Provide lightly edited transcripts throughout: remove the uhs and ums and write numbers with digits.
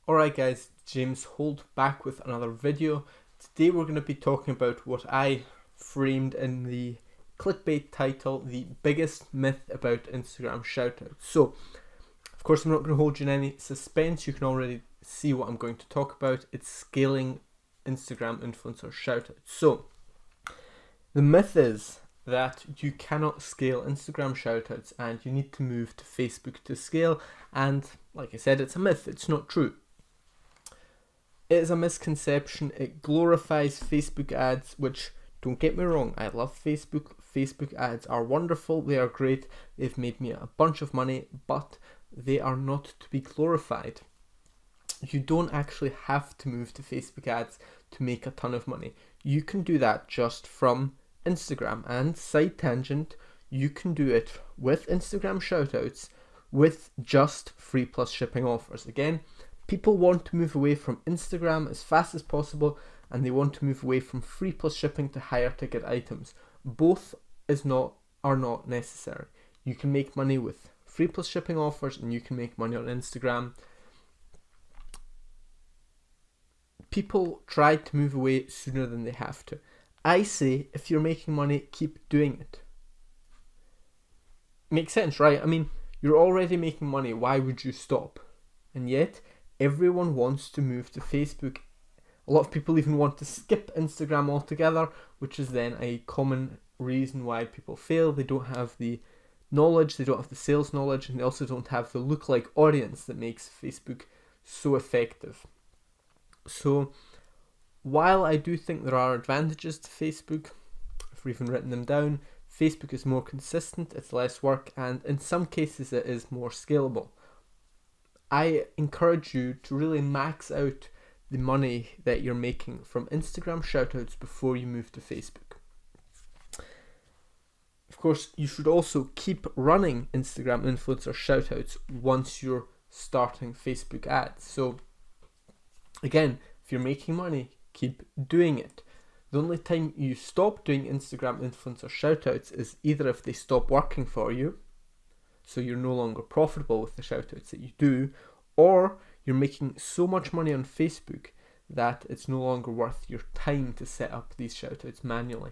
Alright guys, James Holt back with another video. Today we're going to be talking about what I framed in the clickbait title, the biggest myth about Instagram shoutouts. So, of course I'm not going to hold you in any suspense, you can already see what I'm going to talk about. It's scaling Instagram influencer shoutouts. So, the myth is that you cannot scale Instagram shoutouts and you need to move to Facebook to scale, and like I said, it's a myth, it's not true. It is a misconception. It glorifies Facebook ads, which, don't get me wrong, I love Facebook. Facebook ads are wonderful, they are great, they've made me a bunch of money, but they are not to be glorified. You don't actually have to move to Facebook ads to make a ton of money. You can do that just from Instagram, and side tangent, you can do it with Instagram shoutouts with just free plus shipping offers. Again, people want to move away from Instagram as fast as possible, and they want to move away from free plus shipping to higher ticket items. Both are not necessary. You can make money with free plus shipping offers, and you can make money on Instagram. People try to move away sooner than they have to. I say, if you're making money, keep doing it. Makes sense, right? I mean, you're already making money, why would you stop? And yet, everyone wants to move to Facebook. A lot of people even want to skip Instagram altogether, which is then a common reason why people fail. They don't have the knowledge, they don't have the sales knowledge, and they also don't have the lookalike audience that makes Facebook so effective. So, while I do think there are advantages to Facebook, I've even written them down. Facebook is more consistent, it's less work, and in some cases it is more scalable. I encourage you to really max out the money that you're making from Instagram shoutouts before you move to Facebook. Of course, you should also keep running Instagram influencer shoutouts once you're starting Facebook ads. So again, if you're making money, keep doing it. The only time you stop doing Instagram influencer shoutouts is either if they stop working for you, so you're no longer profitable with the shoutouts that you do, or you're making so much money on Facebook that it's no longer worth your time to set up these shoutouts manually.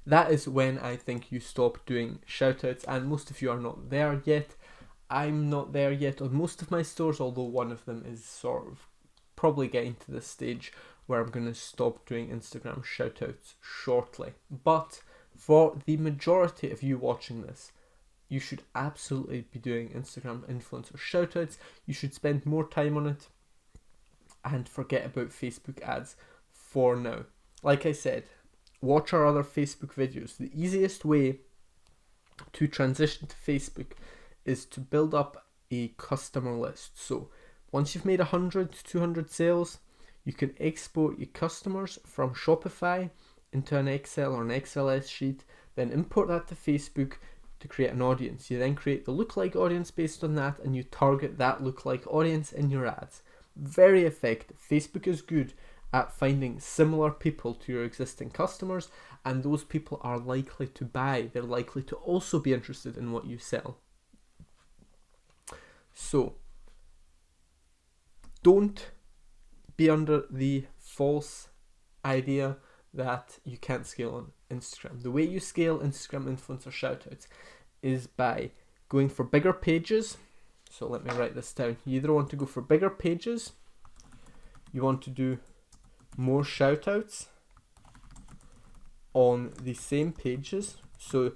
That is when I think you stop doing shoutouts, and most of you are not there yet. I'm not there yet on most of my stores, although one of them is sort of probably getting to the stage where I'm going to stop doing Instagram shoutouts shortly. But for the majority of you watching this, you should absolutely be doing Instagram influencer shoutouts. You should spend more time on it and forget about Facebook ads for now. Like I said, watch our other Facebook videos. The easiest way to transition to Facebook is to build up a customer list. So once you've made 100 to 200 sales, you can export your customers from Shopify into an Excel or an XLS sheet, then import that to Facebook to create an audience. You then create the lookalike audience based on that, and you target that lookalike audience in your ads. Very effective. Facebook is good at finding similar people to your existing customers, and those people are likely to buy. They're likely to also be interested in what you sell. So, don't be under the false idea that you can't scale on Instagram. The way you scale Instagram influencer shoutouts is by going for bigger pages. So let me write this down. You either want to go for bigger pages, you want to do more shoutouts on the same pages. So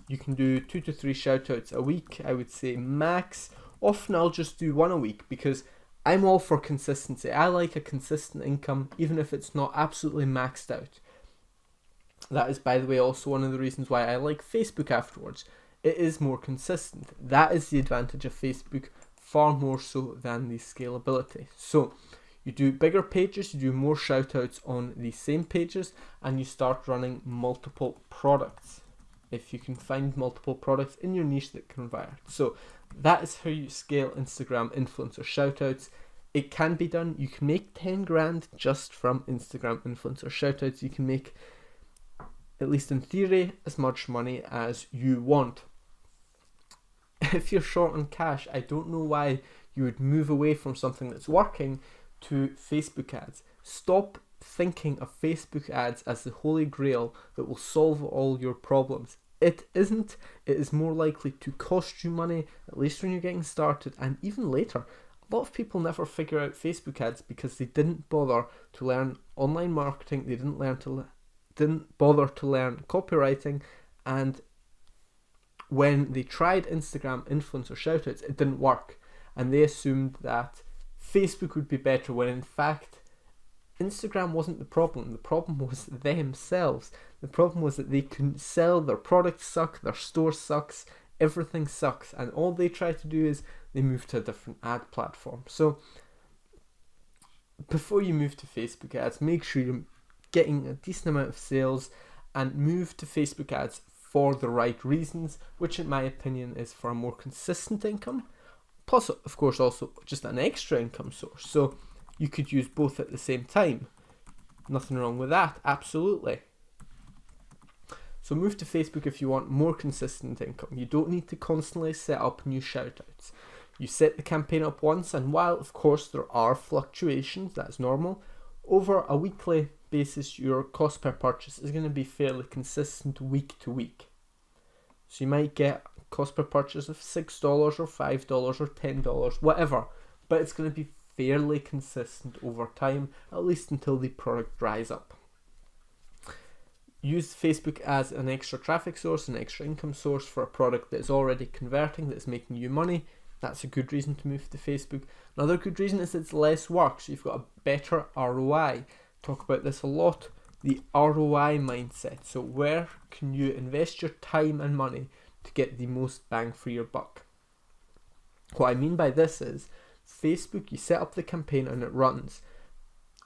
you can do 2 to 3 shoutouts a week, I would say max. Often I'll just do 1 a week because I'm all for consistency. I like a consistent income, even if it's not absolutely maxed out. That is, by the way, also one of the reasons why I like Facebook afterwards. It is more consistent. That is the advantage of Facebook, far more so than the scalability. So you do bigger pages, you do more shoutouts on the same pages, and you start running multiple products. If you can find multiple products in your niche that convert. So that is how you scale Instagram influencer shoutouts. It can be done. You can make 10 grand just from Instagram influencer shoutouts. You can make, at least in theory, as much money as you want. if you're short on cash, I don't know why you would move away from something that's working to Facebook ads. Stop thinking of Facebook ads as the holy grail that will solve all your problems. It isn't. It is more likely to cost you money, at least when you're getting started, and even later. A lot of people never figure out Facebook ads because they didn't bother to learn online marketing, they didn't bother to learn copywriting, and when they tried Instagram influencer shoutouts, it didn't work, and they assumed that Facebook would be better, when in fact Instagram wasn't the problem. The problem was themselves. The problem was that they couldn't sell, their products suck, their store sucks, everything sucks, and all they try to do is they move to a different ad platform. So before you move to Facebook ads, make sure you're getting a decent amount of sales and move to Facebook ads for the right reasons, which in my opinion is for a more consistent income, plus of course also just an extra income source. So you could use both at the same time. Nothing wrong with that, absolutely. So move to Facebook if you want more consistent income. You don't need to constantly set up new shoutouts. You set the campaign up once, and while of course there are fluctuations, that's normal, over a weekly basis your cost per purchase is going to be fairly consistent week to week. So you might get cost per purchase of $6 or $5 or $10, whatever, but it's going to be fairly consistent over time, at least until the product dries up. Use Facebook as an extra traffic source, an extra income source for a product that is already converting, that is making you money. That's a good reason to move to Facebook. Another good reason is it's less work, so you've got a better ROI. Talk about this a lot, the ROI mindset. So where can you invest your time and money to get the most bang for your buck? What I mean by this is, Facebook, you set up the campaign and it runs.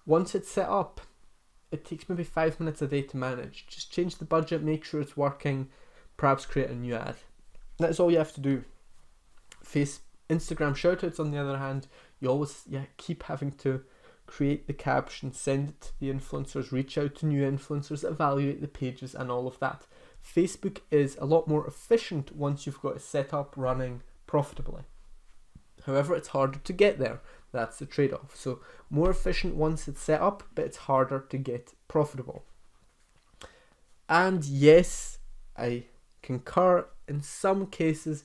Once it's set up, it takes maybe 5 minutes a day to manage. Just change the budget, make sure it's working, perhaps create a new ad. That's all you have to do. Instagram shoutouts, on the other hand, you always keep having to create the caption, send it to the influencers, reach out to new influencers, evaluate the pages and all of that. Facebook is a lot more efficient once you've got it set up, running profitably. However, it's harder to get there. That's the trade-off. So more efficient once it's set up, but it's harder to get profitable. And yes, I concur, in some cases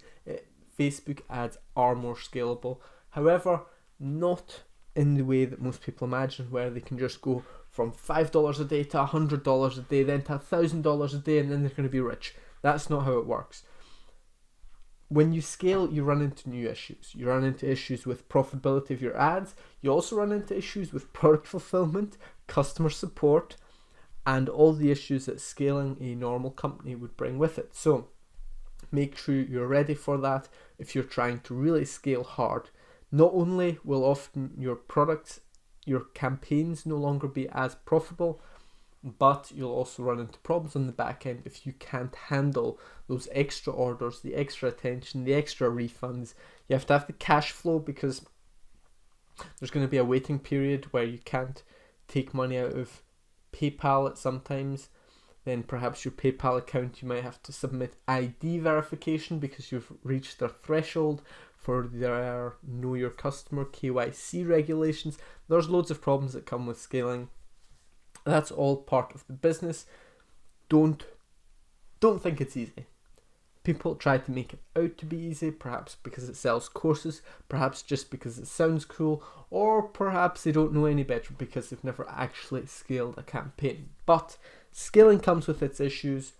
Facebook ads are more scalable. However, not in the way that most people imagine, where they can just go from $5 a day to $100 a day, then to $1,000 a day, and then they're going to be rich. That's not how it works. When you scale, you run into new issues. You run into issues with profitability of your ads. You also run into issues with product fulfillment, customer support, and all the issues that scaling a normal company would bring with it. So make sure you're ready for that if you're trying to really scale hard. Not only will often your products, your campaigns no longer be as profitable, but you'll also run into problems on the back end if you can't handle those extra orders, the extra attention, the extra refunds. You have to have the cash flow, because there's going to be a waiting period where you can't take money out of PayPal at sometimes. Then perhaps your PayPal account, you might have to submit ID verification because you've reached their threshold for their Know Your Customer KYC regulations. There's loads of problems that come with scaling. That's all part of the business. Don't think it's easy. People try to make it out to be easy, perhaps because it sells courses, perhaps just because it sounds cool, or perhaps they don't know any better because they've never actually scaled a campaign. But scaling comes with its issues,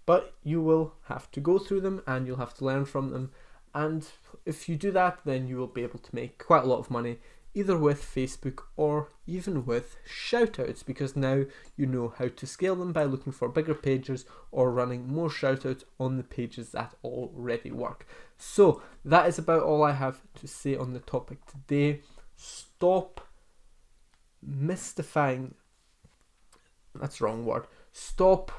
but you will have to go through them and you'll have to learn from them. And if you do that, then you will be able to make quite a lot of money, either with Facebook or even with shoutouts, because now you know how to scale them by looking for bigger pages or running more shoutouts on the pages that already work. So that is about all I have to say on the topic today. Stop mystifying, that's the wrong word, stop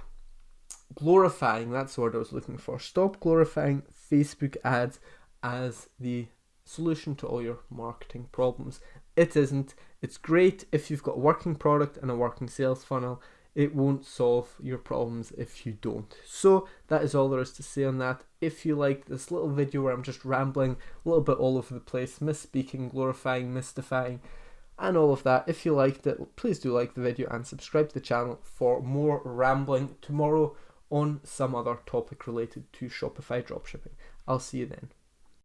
glorifying, that's the word I was looking for. Stop glorifying Facebook ads as the solution to all your marketing problems. It isn't. It's great if you've got a working product and a working sales funnel. it won't solve your problems if you don't. So that is all there is to say on that. If you like this little video where I'm just rambling a little bit all over the place, misspeaking, glorifying, mystifying, and all of that, if you liked it, please do like the video and subscribe to the channel for more rambling tomorrow on some other topic related to Shopify dropshipping. I'll see you then.